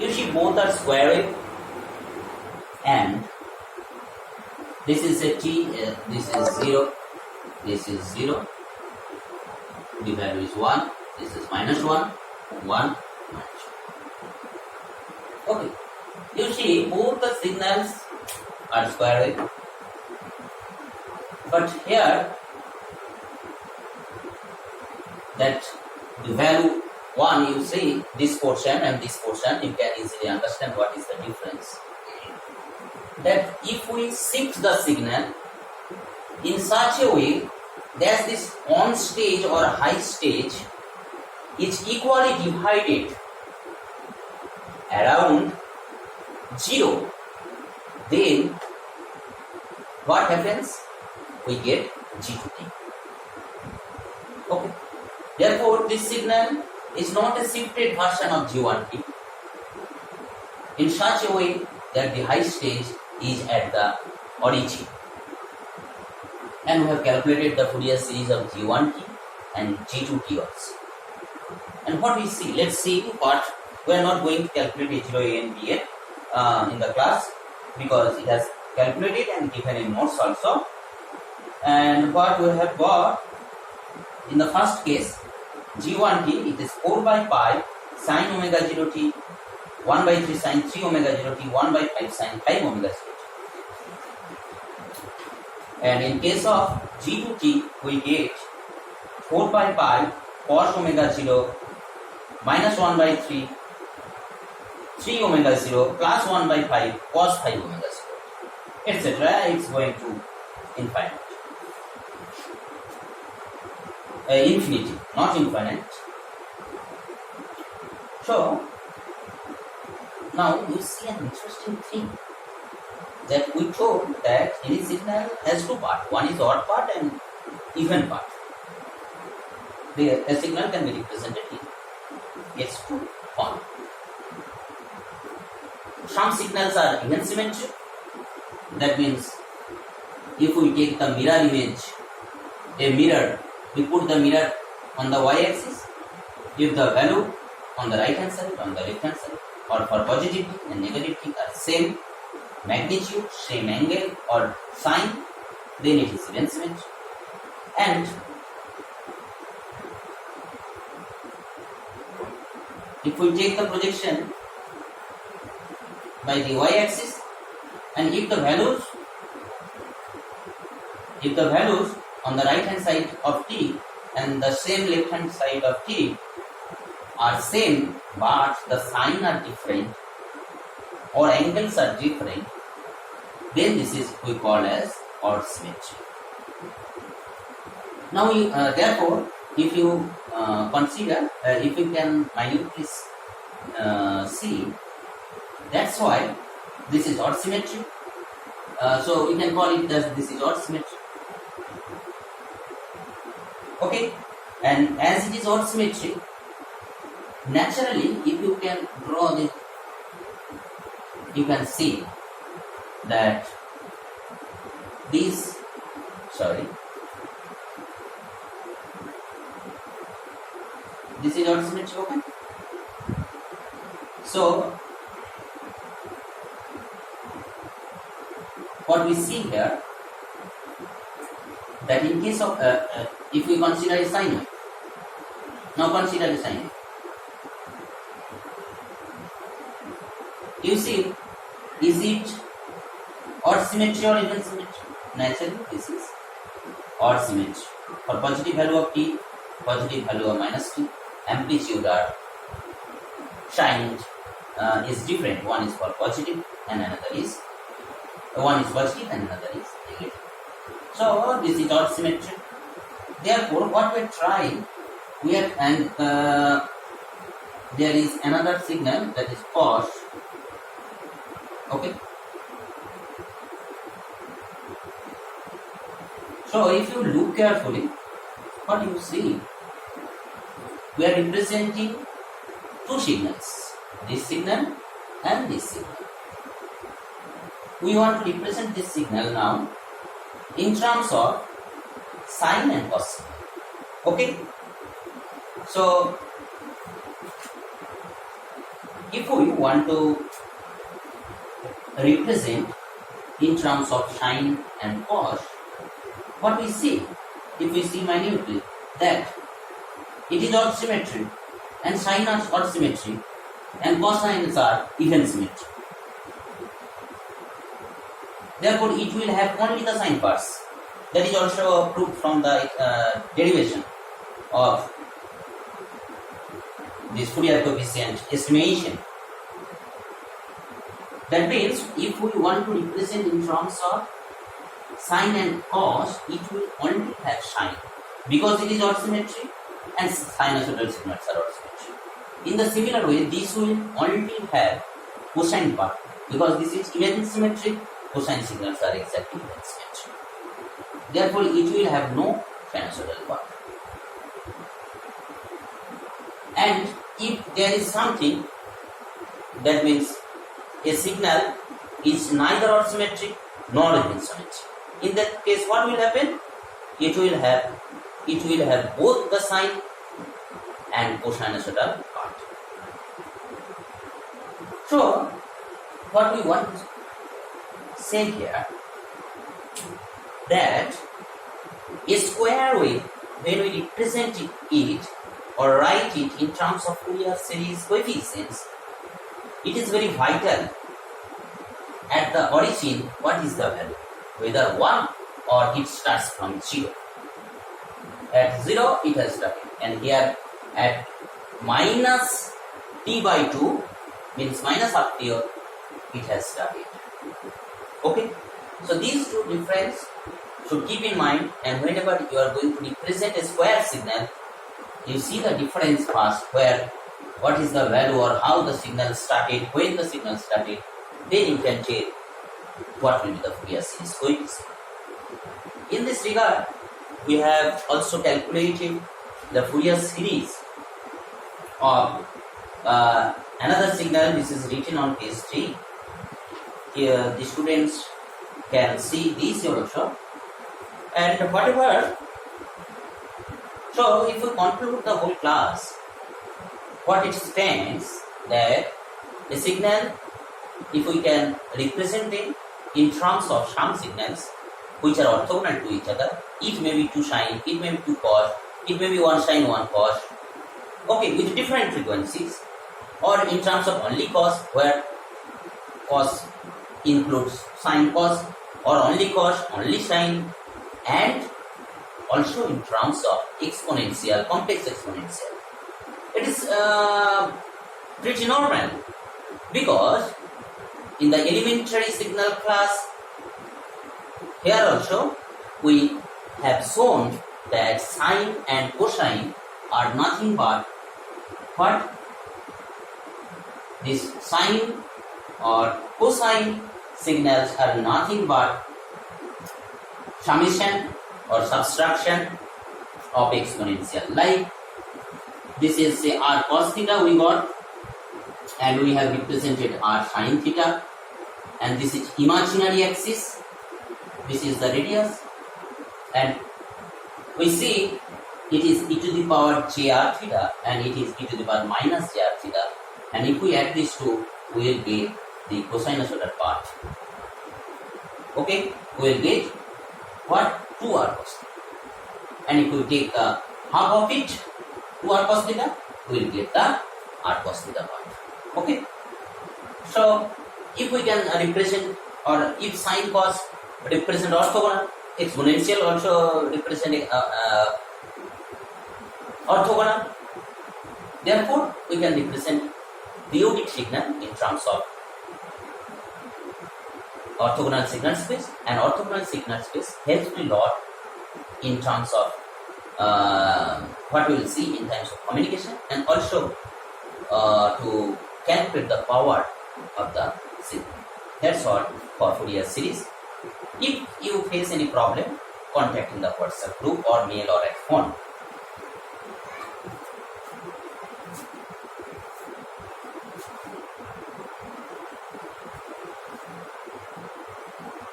You see both are square wave, and this is a t, this is 0, this is 0, the value is 1, this is minus 1, 1, minus 1. Okay, you see both the signals are square wave, but here that the value 1, you see this portion and this portion, you can easily understand what is the difference. That if we shift the signal in such a way that this on stage or high stage is equally divided around 0, then what happens? We get G to T. Okay. Therefore, this signal is not a shifted version of G1T in such a way that the high stage is at the origin. And we have calculated the Fourier series of G1T and G2T also. And what we see, let's see what we are not going to calculate H0A and BA in the class, because it has calculated and given in notes also. And what we have got in the first case, G1T, it is 4 by pi sin omega 0 t, 1 by 3 sin 3 omega 0 t, 1 by 5 sin 5 omega 0 t. And in case of G2T, we get 4 by pi cos omega 0 minus 1 by 3, 3 omega 0 plus 1 by 5 cos 5 omega 0, etc. It's going to infinite. Infinity, not infinite. So, now you see an interesting thing, that we told that any signal has two parts. One is odd part and even part. A signal can be represented in its two form. Some signals are even symmetric. That means if we take the mirror image, a mirror, we put the mirror on the y-axis, if the value on the right hand side, on the left hand side, or for positive and negative are same magnitude, same angle or sign, then it is even symmetric. And if we take the projection by the y-axis, and if the values on the right hand side of t and the same left hand side of t are same, but the sign are different or angles are different, then this is we call as odd symmetry. Now, therefore, if you consider, if you can minutely see, that's why this is odd symmetry. So we can call it as this is odd symmetry. Okay, and as it is odd symmetry, naturally, if you can draw this, you can see that this, this is odd symmetry. Okay, so what we see here, that in case of if we consider a sine wave, now consider a sine wave. You see, is it odd symmetry or even symmetry? Naturally, this is odd symmetry. For positive value of t, positive value of minus t, amplitude or sign is different. One is for positive and another is positive and another is negative. So this is odd symmetry. Therefore, what we are trying, and there is another signal, that is cos. Okay. So if you look carefully, what you see, we are representing two signals, this signal and this signal. We want to represent this signal now in terms of sine and cos. Okay. So if we want to represent in terms of sine and cos, what we see, if we see minutely, that it is odd symmetry, and sine are odd symmetry, and cosines are even symmetry. Therefore, it will have only the sine parts. That is also proved from the derivation of this Fourier coefficient estimation. That means, if we want to represent in terms of sine and cos, it will only have sine, because it is odd symmetry and sinusoidal signals are odd symmetry. In the similar way, this will only have cosine part, because this is even symmetry, cosine signals are exactly even symmetry. Therefore, it will have no sinusoidal part. And if there is something, that means a signal is neither odd symmetry nor even symmetry. In that case, what will happen? It will have both the sine and cosinusoidal part. So, what we want to say here, that a square wave, when we represent it or write it in terms of Fourier series coefficients, it is very vital. At the origin, what is the value? Whether 1 or it starts from 0. At 0, it has started. And here at minus t by 2, means minus half t, it has started. Okay? So these two differences should keep in mind, and whenever you are going to represent a square signal, you see the difference first, where what is the value or how the signal started, when the signal started, then you can tell what will be the Fourier series coefficient. In this regard, we have also calculated the Fourier series of another signal. This is written on page 3. Here the students can see this also. And whatever, so if we conclude the whole class, what it stands, that a signal, if we can represent it in terms of some signals which are orthogonal to each other, it may be 2 sine, it may be 2 cos, it may be 1 sine, 1 cos, okay, with different frequencies, or in terms of only cos, where cos includes sine cos, or only cos, only sine, and also in terms of exponential, complex exponential. It is pretty normal, because in the elementary signal class, here also we have shown that sine and cosine are nothing but what? This sine or cosine signals are nothing but summation or subtraction of exponential. Like this is say r cos theta we got, and we have represented r sin theta, and this is imaginary axis, this is the radius, and we see it is e to the power jr theta and it is e to the power minus jr theta, and if we add these two, we will get the cosinusoidal part. Okay, we will get what? 2r cos theta. And if we take the half of it, 2r cos theta, we will get the r cos theta part. Okay, so if we can represent, or if sine cos represent orthogonal, exponential also represent orthogonal, therefore we can represent periodic signal in terms of orthogonal signal space, and orthogonal signal space helps a lot in terms of what we will see in terms of communication, and also to calculate the power of the signal. That's all for Fourier series. If you face any problem, contact in the WhatsApp group or mail or at phone.